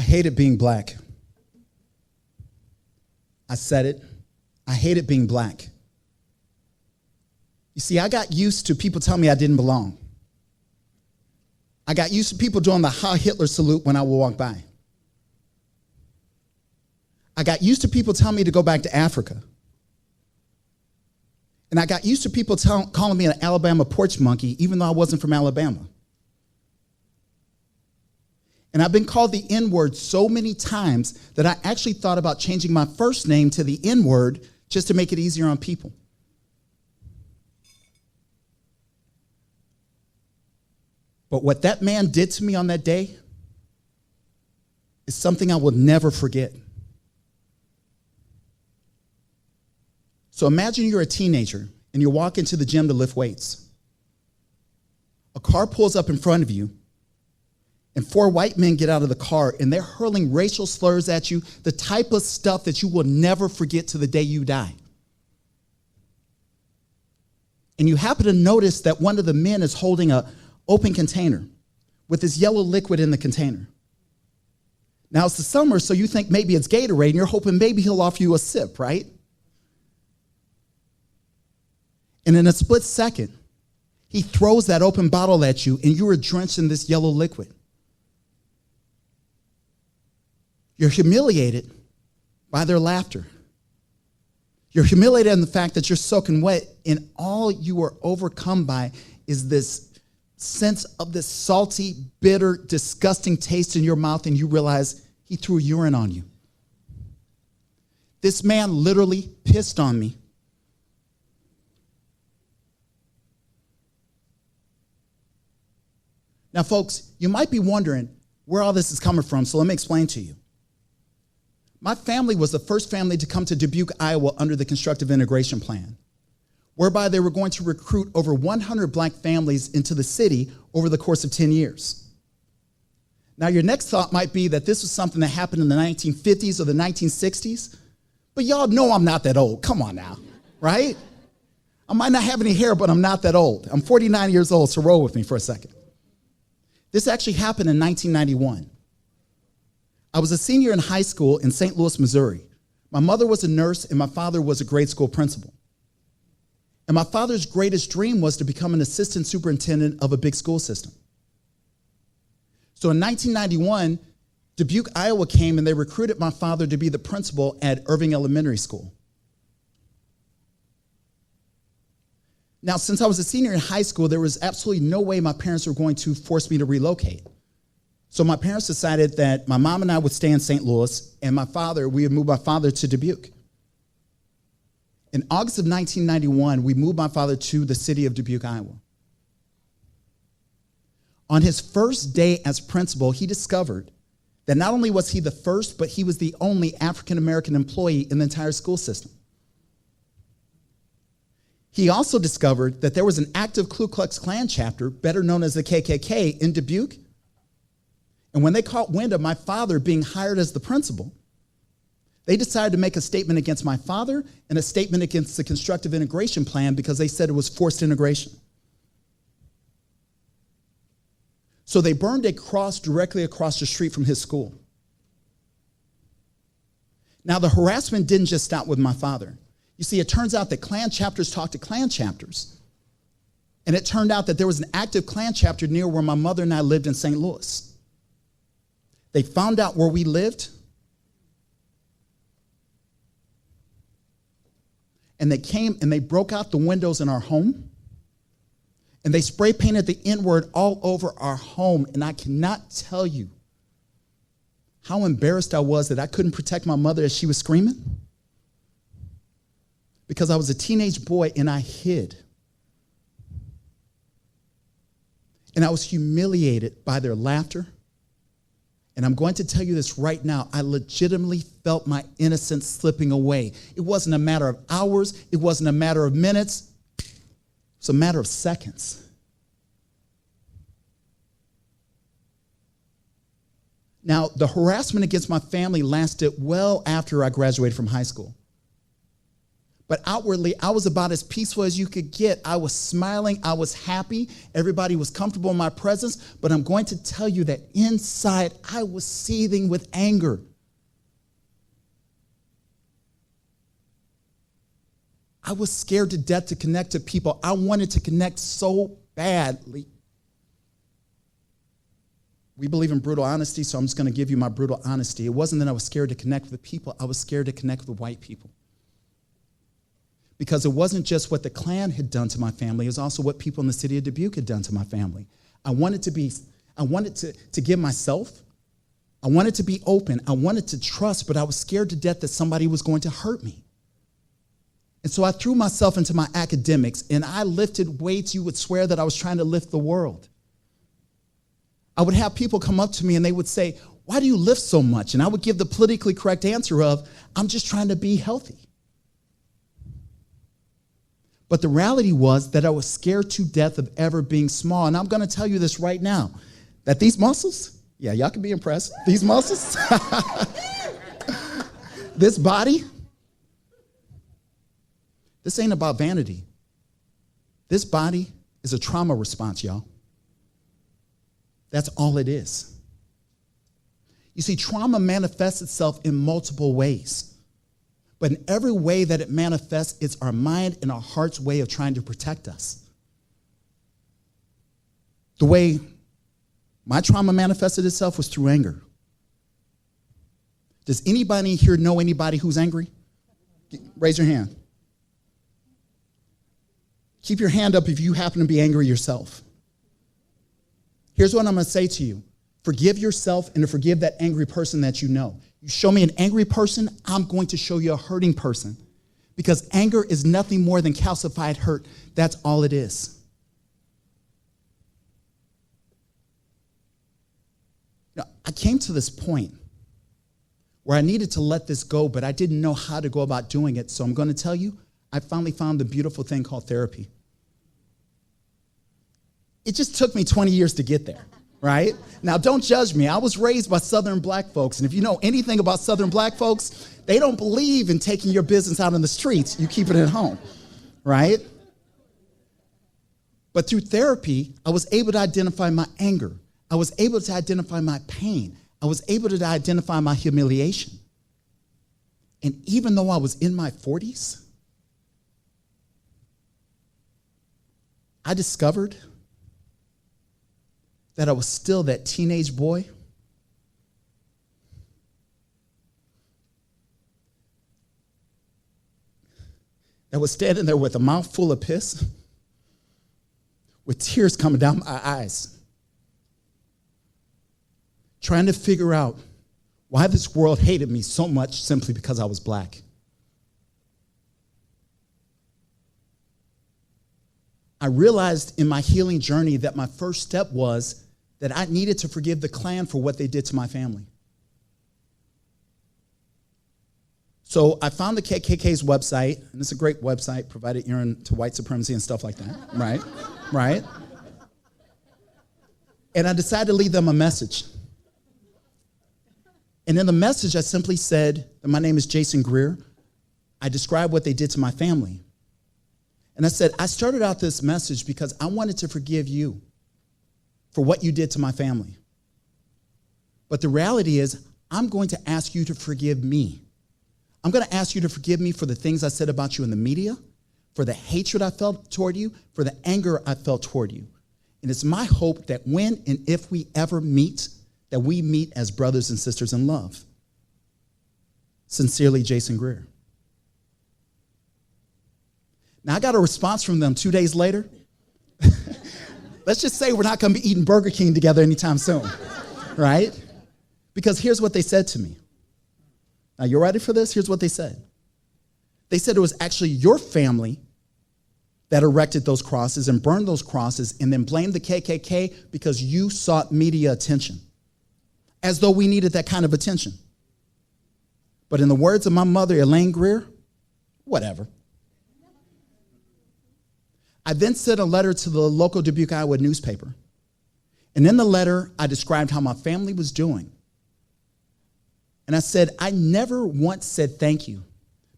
hated being black. I said it. I hated being black. You see, I got used to people telling me I didn't belong. I got used to people doing the Heil Hitler salute when I would walk by. I got used to people telling me to go back to Africa. And I got used to people calling me an Alabama porch monkey, even though I wasn't from Alabama. And I've been called the N-word so many times that I actually thought about changing my first name to the N-word just to make it easier on people. But what that man did to me on that day is something I will never forget. So imagine you're a teenager and you walk into the gym to lift weights. A car pulls up in front of you and 4 white men get out of the car and they're hurling racial slurs at you, the type of stuff that you will never forget to the day you die. And you happen to notice that one of the men is holding an open container with this yellow liquid in the container. Now it's the summer, so you think maybe it's Gatorade and you're hoping maybe he'll offer you a sip, right? And in a split second, he throws that open bottle at you and you are drenched in this yellow liquid. You're humiliated by their laughter. You're humiliated in the fact that you're soaking wet, and all you are overcome by is this sense of this salty, bitter, disgusting taste in your mouth, and you realize he threw urine on you. This man literally pissed on me. Now, folks, you might be wondering where all this is coming from, so let me explain to you. My family was the first family to come to Dubuque, Iowa under the constructive integration plan, whereby they were going to recruit over 100 black families into the city over the course of 10 years. Now, your next thought might be that this was something that happened in the 1950s or the 1960s, but y'all know I'm not that old. Come on now, right? I might not have any hair, but I'm not that old. I'm 49 years old, so roll with me for a second. This actually happened in 1991. I was a senior in high school in St. Louis, Missouri. My mother was a nurse and my father was a grade school principal. And my father's greatest dream was to become an assistant superintendent of a big school system. So in 1991, Dubuque, Iowa came and they recruited my father to be the principal at Irving Elementary School. Now, since I was a senior in high school, there was absolutely no way my parents were going to force me to relocate. So my parents decided that my mom and I would stay in St. Louis, and we would move my father to Dubuque. In August of 1991, we moved my father to the city of Dubuque, Iowa. On his first day as principal, he discovered that not only was he the first, but he was the only African-American employee in the entire school system. He also discovered that there was an active Ku Klux Klan chapter, better known as the KKK, in Dubuque. And when they caught wind of my father being hired as the principal, they decided to make a statement against my father and a statement against the constructive integration plan because they said it was forced integration. So they burned a cross directly across the street from his school. Now, the harassment didn't just stop with my father. You see, it turns out that Klan chapters talk to Klan chapters. And it turned out that there was an active Klan chapter near where my mother and I lived in St. Louis. They found out where we lived, and they came and they broke out the windows in our home, and they spray painted the N-word all over our home. And I cannot tell you how embarrassed I was that I couldn't protect my mother as she was screaming, because I was a teenage boy and I hid. And I was humiliated by their laughter. And I'm going to tell you this right now. I legitimately felt my innocence slipping away. It wasn't a matter of hours. It wasn't a matter of minutes. It's a matter of seconds. Now, the harassment against my family lasted well after I graduated from high school. But outwardly, I was about as peaceful as you could get. I was smiling. I was happy. Everybody was comfortable in my presence. But I'm going to tell you that inside, I was seething with anger. I was scared to death to connect to people. I wanted to connect so badly. We believe in brutal honesty, so I'm just going to give you my brutal honesty. It wasn't that I was scared to connect with people. I was scared to connect with white people. Because it wasn't just what the Klan had done to my family, it was also what people in the city of Dubuque had done to my family. I wanted to give myself. I wanted to be open. I wanted to trust, but I was scared to death that somebody was going to hurt me. And so I threw myself into my academics, and I lifted weights you would swear that I was trying to lift the world. I would have people come up to me and they would say, "Why do you lift so much?" And I would give the politically correct answer of, "I'm just trying to be healthy." But the reality was that I was scared to death of ever being small. And I'm going to tell you this right now, that these muscles, yeah, y'all can be impressed. These muscles, this body, this ain't about vanity. This body is a trauma response, y'all. That's all it is. You see, trauma manifests itself in multiple ways. But in every way that it manifests, it's our mind and our heart's way of trying to protect us. The way my trauma manifested itself was through anger. Does anybody here know anybody who's angry? Raise your hand. Keep your hand up if you happen to be angry yourself. Here's what I'm going to say to you. Forgive yourself and to forgive that angry person that you know. You show me an angry person, I'm going to show you a hurting person. Because anger is nothing more than calcified hurt. That's all it is. Now, I came to this point where I needed to let this go, but I didn't know how to go about doing it. So I'm going to tell you, I finally found the beautiful thing called therapy. It just took me 20 years to get there. Right? Now, don't judge me. I was raised by Southern black folks. And if you know anything about Southern black folks, they don't believe in taking your business out in the streets. You keep it at home. Right? But through therapy, I was able to identify my anger. I was able to identify my pain. I was able to identify my humiliation. And even though I was in my 40s, I discovered that I was still that teenage boy that was standing there with a mouth full of piss, with tears coming down my eyes, trying to figure out why this world hated me so much simply because I was black. I realized in my healing journey that my first step was that I needed to forgive the Klan for what they did to my family. So I found the KKK's website, and it's a great website, provided you're into white supremacy and stuff like that, right? Right? And I decided to leave them a message. And in the message, I simply said that my name is Jason Greer. I described what they did to my family. And I said, I started out this message because I wanted to forgive you for what you did to my family. But the reality is, I'm going to ask you to forgive me. I'm going to ask you to forgive me for the things I said about you in the media, for the hatred I felt toward you, for the anger I felt toward you. And it's my hope that when and if we ever meet, that we meet as brothers and sisters in love. Sincerely, Jason Greer. Now, I got a response from them 2 days later. Let's just say we're not going to be eating Burger King together anytime soon, right? Because here's what they said to me. Now, you ready for this? Here's what they said. They said it was actually your family that erected those crosses and burned those crosses and then blamed the KKK because you sought media attention, as though we needed that kind of attention. But in the words of my mother, Elaine Greer, whatever. I then sent a letter to the local Dubuque, Iowa newspaper. And in the letter, I described how my family was doing. And I said, I never once said thank you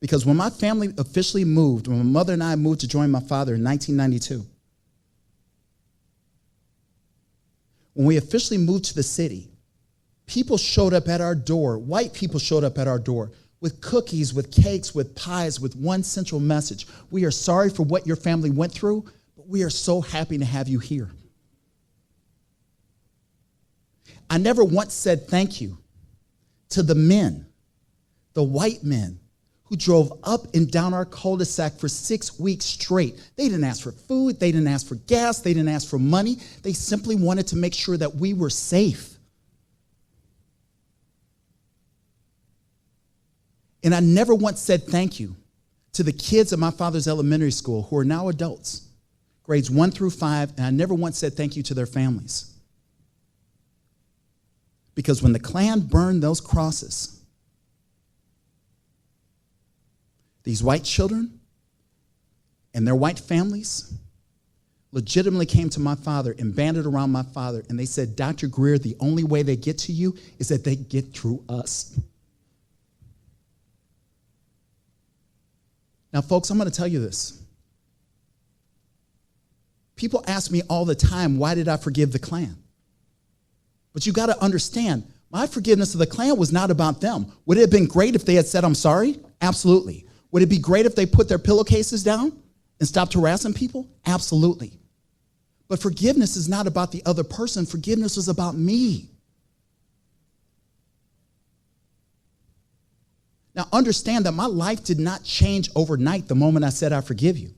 Because when my family officially moved, when my mother and I moved to join my father in 1992, when we officially moved to the city, people showed up at our door, white people showed up at our door with cookies, with cakes, with pies, with one central message. We are sorry for what your family went through, but we are so happy to have you here. I never once said thank you to the men, the white men, who drove up and down our cul-de-sac for 6 weeks straight. They didn't ask for food, they didn't ask for gas, they didn't ask for money. They simply wanted to make sure that we were safe. And I never once said thank you to the kids at my father's elementary school who are now adults, grades 1 through 5, and I never once said thank you to their families. Because when the Klan burned those crosses, these white children and their white families legitimately came to my father and banded around my father, and they said, Dr. Greer, the only way they get to you is that they get through us. Now, folks, I'm going to tell you this. People ask me all the time, why did I forgive the Klan? But you got to understand, my forgiveness of the Klan was not about them. Would it have been great if they had said, I'm sorry? Absolutely. Would it be great if they put their pillowcases down and stopped harassing people? Absolutely. But forgiveness is not about the other person. Forgiveness is about me. Now, understand that my life did not change overnight the moment I said I forgive you.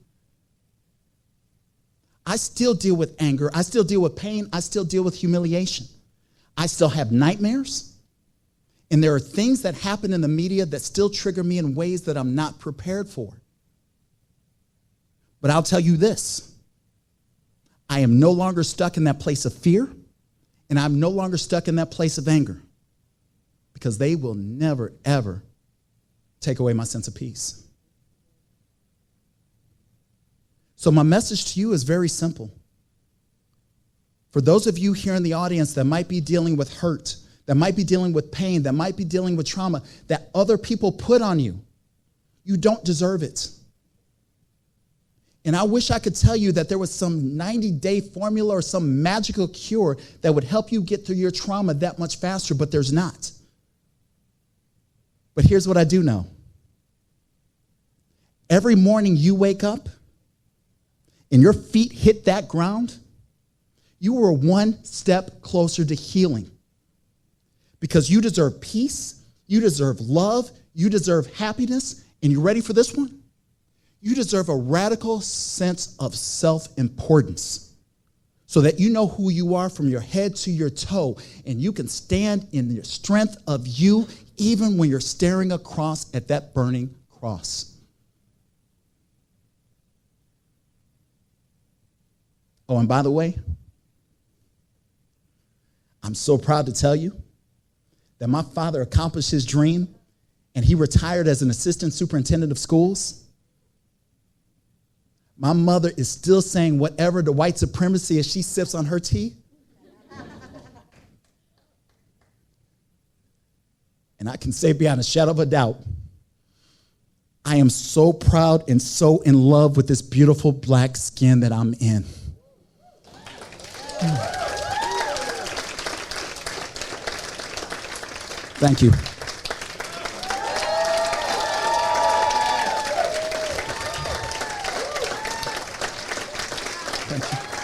I still deal with anger. I still deal with pain. I still deal with humiliation. I still have nightmares. And there are things that happen in the media that still trigger me in ways that I'm not prepared for. But I'll tell you this. I am no longer stuck in that place of fear, and I'm no longer stuck in that place of anger, because they will never, ever take away my sense of peace. So my message to you is very simple. For those of you here in the audience that might be dealing with hurt, that might be dealing with pain, that might be dealing with trauma that other people put on you, you don't deserve it. And I wish I could tell you that there was some 90-day formula or some magical cure that would help you get through your trauma that much faster, but there's not. But here's what I do know. Every morning you wake up and your feet hit that ground, you are one step closer to healing. Because you deserve peace, you deserve love, you deserve happiness, and you ready for this one? You deserve a radical sense of self-importance so that you know who you are from your head to your toe, and you can stand in the strength of you even when you're staring across at that burning cross. Oh, and by the way, I'm so proud to tell you that my father accomplished his dream and he retired as an assistant superintendent of schools. My mother is still saying whatever the white supremacy as she sips on her tea. And I can say beyond a shadow of a doubt, I am so proud and so in love with this beautiful black skin that I'm in. Thank you. Thank you.